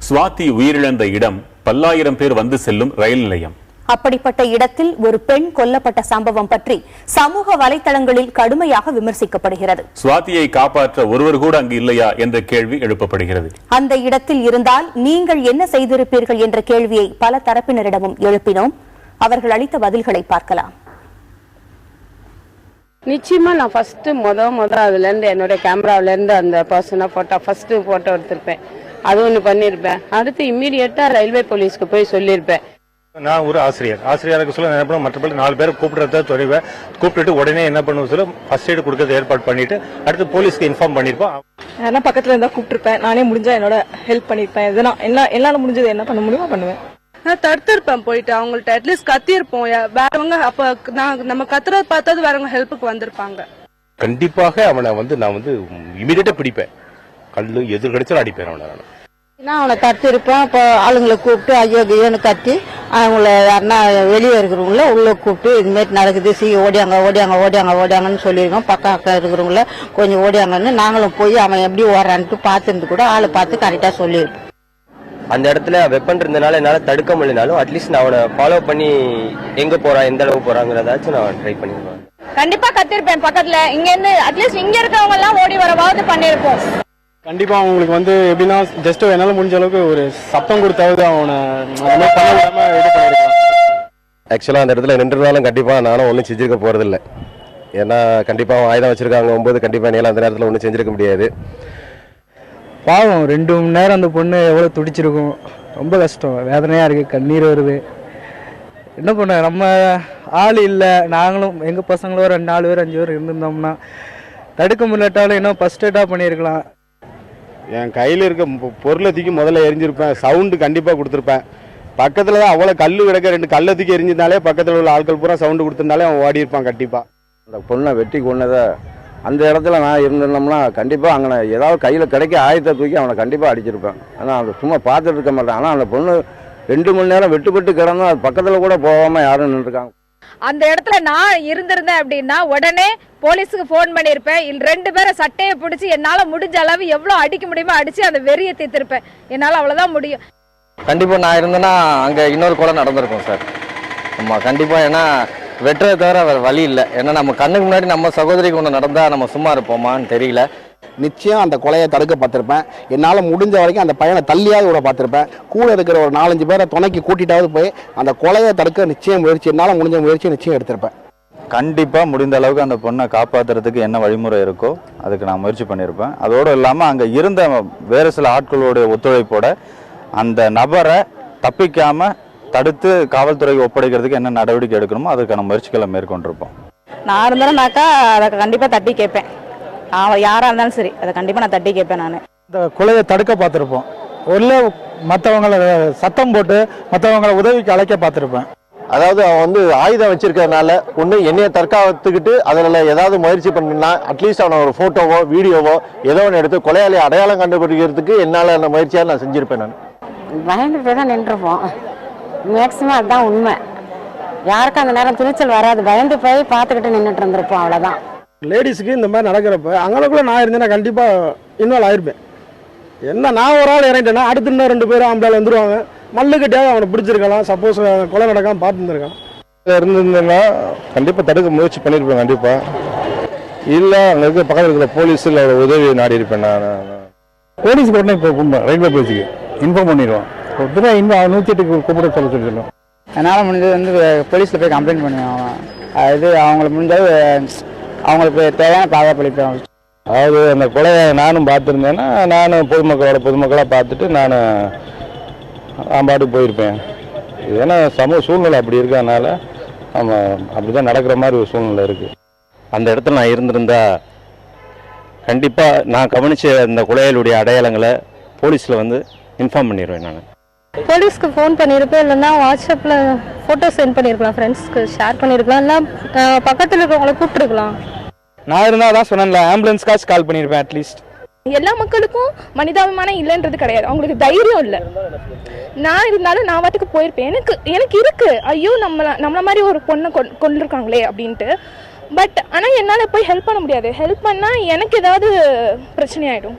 சுவாதி உயிரிழந்த இடம் பல்லாயிரம் பேர் வந்து செல்லும் ரயில் நிலையம். அப்படிப்பட்ட இடத்தில் ஒரு பெண் கொல்லப்பட்ட சம்பவம் பற்றி சமூக வலைதளங்களில் கடுமையாக விமர்சிக்கப்படுகிறது. சுவாதியை காப்பாற்ற ஒருவர் கூட அங்கு இல்லையா என்ற கேள்வி எழுப்பப்படுகிறது. அந்த இடத்தில் இருந்தால் நீங்கள் என்ன செய்திருப்பீர்கள் என்ற கேள்வியை பல தரப்பினரிடமும் எழுப்பினோம். அவர்கள் அளித்த பதில்களை பார்க்கலாம். நிச்சயமா நான் ஃபர்ஸ்ட் அதுல இருந்து என்னோட கேமராவில இருந்து அந்த பர்சனை ஃபர்ஸ்ட் போட்டோ எடுத்திருப்பேன். அது ஒண்ணு பண்ணிருப்பேன். அடுத்து இம்மீடியட்டா ரயில்வே போலீஸ்க்கு போய் சொல்லியிருப்பேன். நான் ஒரு ஆசிரியருக்கு சொல்ல என்ன பண்ணுவோம், மற்றபடி 4 பேரை கூப்பிடுறத தொலைவை கூப்பிட்டு உடனே என்ன பண்ணுவோம் சொல்ல ஃபர்ஸ்ட் எய்டு கொடுக்கறது ஏற்பாடு பண்ணிட்டு அடுத்து போலீஸ்க்கு இன்ஃபார்ம் பண்ணிருப்போம். நான் பக்கத்துல இருந்தா கூப்பிட்டுருப்பேன். நானே முடிஞ்சா என்னோட ஹெல்ப் பண்ணிருப்பேன். என்னால முடிஞ்சது என்ன பண்ண முடியுமோ பண்ணுவேன். நான் தடுத்திருப்பேன், போயிட்டு அவங்கள்ட்ட அட்லீஸ்ட் கத்திருப்போம். வேறவங்க அப்ப நம்ம கத்துறத பார்த்தது வேறவங்க ஹெல்ப்புக்கு வந்திருப்பாங்க. கண்டிப்பாக அவனை நான் இமீடியட்டா பிடிப்பேன். கல்லு எதிர் கடிச்சாலும் அடிப்பேன் அவனை தடுத்திருப்பேன். இப்போ ஆளுங்களை கூப்பிட்டு ஐயோ ஐயோன்னு கத்தி அவங்கள யாருன்னா வெளியே இருக்கிறவங்கள உள்ள கூப்பிட்டு இதுமாரி நடக்குது, ஓடியாங்கன்னு சொல்லியிருக்கோம். பக்கம் இருக்கிறவங்கள கொஞ்சம் ஓடியாங்கன்னு நாங்களும் போய் அவன் எப்படி ஓடுறான்ட்டு பார்த்துருந்து கூட ஆளை பார்த்து கரெக்டா சொல்லியிருப்போம். அந்த இடத்துல வெப்பன் இருந்தனால என்னால தடுக்க முடியலனாலும் அட்லீஸ்ட் நான் அவனை ஃபாலோ பண்ணி எங்க போறான் எந்த அளவு போறாங்கிறதாச்சும் நான் ட்ரை பண்ணிருப்பேன். கண்டிப்பா கத்திருப்பேன். பக்கத்துல இங்க இருந்து அட்லீஸ்ட் இங்க இருக்கவங்க எல்லாம் ஓடி வரவாவது பண்ணிருப்போம். கண்டிப்பா அவங்களுக்கு எப்படின்னா ஜஸ்ட் என்னால முடிஞ்ச அளவுக்கு ஒரு சத்தம் கொடுத்தாவது அவனை பண்ண விடாம இது பண்ணிருக்கான். ஆக்சுவலா அந்த இடத்துல நின்றுனாலும் கண்டிப்பா நானும் ஒன்றும் செஞ்சிருக்க போறதில்லை. ஏன்னா கண்டிப்பா அவன் ஆயுதம் வச்சிருக்காங்க போது கண்டிப்பா என்னால அந்த நேரத்தில் ஒன்றும் செஞ்சிருக்க முடியாது. பாவம் 2 மணி நேரம் அந்த பொண்ணு எவ்வளவு துடிச்சிருக்கும். ரொம்ப கஷ்டம், வேதனையா இருக்கு, கண்ணீர் வருது. என்ன பண்ண, நம்ம ஆள் இல்லை, நாங்களும் எங்க பசங்களும் 2 4 பேர் 5 பேர் இருந்திருந்தோம்னா தடுக்க முடியாட்டாலும் இன்னும் ஃபர்ஸ்ட் எய்டா பண்ணியிருக்கலாம். என் கையில் இருக்க பொருளை தூக்கி முதல்ல எரிஞ்சிருப்பேன். சவுண்டு கண்டிப்பாக கொடுத்துருப்பேன். பக்கத்தில் தான் அவ்வளோ கல் கிடக்க 2 கல்லை தூக்கி எரிஞ்சிருந்தாலே பக்கத்தில் உள்ள ஆட்கள் பூரா சவுண்டு கொடுத்துருந்தாலே அவன் ஓடி இருப்பான். கண்டிப்பாக அந்த பொண்ணை வெட்டி கொண்டதை அந்த இடத்துல நான் இருந்திருந்தோம்னா கண்டிப்பாக அங்கே ஏதாவது கையில் கிடைக்க ஆயத்தை தூக்கி அவனை கண்டிப்பாக அடிச்சிருப்பேன். ஆனால் அதை சும்மா பார்த்துட்டு இருக்க மாட்டேன். ஆனால் அந்த பொண்ணு 2 மணி நேரம் வெட்டுப்பட்டு கிடந்தோம். அது பக்கத்தில் கூட போகாமல் யாரும் நின்றுருக்காங்க. அந்த இடத்துல நான் இருந்திருந்தேன் அப்படின்னா உடனே போலீஸுக்கு போன் பண்ணிருப்பேன். 2 பேரை சட்டையை பிடிச்சி என்னால முடிஞ்ச அளவு எவ்வளவு அடிக்க முடியுமோ அடிச்சு அந்த வெறியை தீர்த்திருப்பேன். என்னால அவ்வளவுதான் முடியும். கண்டிப்பா நான் இருந்தேன்னா அங்க இன்னொரு கொலை நடந்திருக்கும் சார். ஆமா கண்டிப்பா, ஏன்னா வெட்டுறதை தவிர வேற வழி இல்லை. ஏன்னா நம்ம கண்ணுக்கு முன்னாடி நம்ம சகோதரிக்கு ஒன்று நடந்தா நம்ம சும்மா இருப்போமான்னு தெரியல. நிச்சயம் அந்த கொலையை தடுக்க பார்த்துருப்பேன். என்னால் முடிஞ்ச வரைக்கும் அந்த பையனை தள்ளியாவது கூட பார்த்துருப்பேன். கூட இருக்கிற ஒரு 4-5 பேரை துணைக்கு கூட்டிட்டாவது போய் அந்த கொலையை தடுக்க நிச்சயம் முயற்சி, என்னால் முடிஞ்ச முயற்சி நிச்சயம் எடுத்திருப்பேன். கண்டிப்பாக முடிந்த அளவுக்கு அந்த பொண்ணை காப்பாற்றுறதுக்கு என்ன வழிமுறை இருக்கோ அதுக்கு நான் முயற்சி பண்ணியிருப்பேன். அதோடு இல்லாமல் அங்கே இருந்த வேறு சில ஆட்களுடைய ஒத்துழைப்போட அந்த நபரை தப்பிக்காமல் தடுத்து காவல்துறைக்கு ஒப்படைக்கிறதுக்கு என்ன நடவடிக்கை எடுக்கணுமோ அதுக்கான முயற்சிகளை மேற்கொண்டிருப்போம். நான் இருந்தாலும்னாக்கா அதை கண்டிப்பாக தட்டி கேட்பேன். அவன் யாராக இருந்தாலும் சரி அதை கண்டிப்பாக நான் தட்டி கேட்பேன். நான் இந்த கொலையை தடுக்க பார்த்துருப்போம். உள்ள மற்றவங்களை சத்தம் போட்டு மற்றவங்களை உதவிக்கு அழைக்க பார்த்துருப்பேன். அதாவது அவன் ஆயுதம் வச்சிருக்கிறதுனால ஒன்று என்னைய தற்காத்துக்கிட்டு அதில் ஏதாவது முயற்சி பண்ணினா அட்லீஸ்ட் அவனை ஒரு ஃபோட்டோவோ வீடியோவோ ஏதோ ஒன்று எடுத்து கொலையாளி அடையாளம் கண்டுபிடிக்கிறதுக்கு என்னால் அந்த முயற்சியாக நான் செஞ்சுருப்பேன். நான் பயந்து போய் தான் நின்றுப்போம். மேக்சிமம் அதுதான் உண்மை. யாருக்கும் அந்த நேரம் துணிச்சல் வராது. பயந்து போய் பார்த்துக்கிட்டு நின்றுட்டு இருந்திருப்போம். அவ்வளோதான். லேடிஸுக்கு இந்த மாதிரி நடக்கிறப்ப அங்கனக்குள்ள நான் இருந்தேன்னா கண்டிப்பாக இன்வால்வ் ஆயிருப்பேன். என்ன நான் ஒரு ஆள் இறங்கிட்டேன்னா அடுத்து இன்னும் 2 பேரும் ஆம்பளை வந்துடுவாங்க. மல்லுக்கிட்டே அவனை பிடிச்சிருக்கலாம். சப்போஸ் கொலை நடக்காம பார்த்துருந்துருக்கான். இருந்திருந்தேன்னா கண்டிப்பாக தடுக்க முயற்சி பண்ணியிருப்பேன். கண்டிப்பாக இல்லை அங்கே இருக்க பக்கத்தில் இருக்கிற போலீஸில் அவரோட உதவியை நாடி இருப்பேன். நான் போலீஸுக்கு உடனே இப்போ ரயில்வே போலீஸுக்கு இன்ஃபார்ம் பண்ணிடுவோம். 108க்கு கூப்பிட சொல்லுவோம். என்னால் முடிஞ்சது போலீஸில் போய் கம்ப்ளைண்ட் பண்ணுவேன். அது அவங்களுக்கு முடிஞ்சது அவங்களுக்கு தேவையான பாதுகாப்பளிப்பேன். அதாவது அந்த கொலையை நானும் பார்த்துருந்தேன்னா நானும் பொதுமக்களாக பார்த்துட்டு நான் பாட்டுக்கு போயிருப்பேன். ஏன்னா சமூக சூழ்நிலை அப்படி இருக்கனால நம்ம அப்படி தான் நடக்கிற மாதிரி ஒரு சூழ்நிலை இருக்குது. அந்த இடத்துல நான் இருந்திருந்தா கண்டிப்பாக நான் கவனித்த இந்த கொலைகளுடைய அடையாளங்களை போலீஸில் இன்ஃபார்ம் பண்ணிடுவேன். நான் போலீஸ்க்கு ஃபோன் பண்ணியிருப்பேன். இல்லைன்னா வாட்ஸ்அப்பில் ஃபோட்டோ சென்ட் பண்ணியிருக்கலாம், ஃப்ரெண்ட்ஸ்க்கு ஷேர் பண்ணியிருக்கலாம், இல்லை பக்கத்தில் இருக்கிறவங்கள கூப்பிட்டுருக்கலாம். நான் இருந்தால் தான் சொன்னேன்ல, ஆம்புலன்ஸ்க்காச்சும் கால் பண்ணியிருப்பேன். அட்லீஸ்ட் எல்லா மக்களுக்கும் மனிதாபிமானம் இல்லைன்றது கிடையாது. அவங்களுக்கு தைரியம் இல்லை. நான் இருந்தாலும் நான் வாட்டுக்கு போயிருப்பேன். எனக்கு இருக்கு, ஐயோ நம்மள மாதிரி ஒரு பொண்ணை கொண்டிருக்காங்களே அப்படின்ட்டு. பட் ஆனால் என்னால் போய் ஹெல்ப் பண்ண முடியாது. ஹெல்ப் பண்ணால் எனக்கு ஏதாவது பிரச்சனை ஆகிடும்.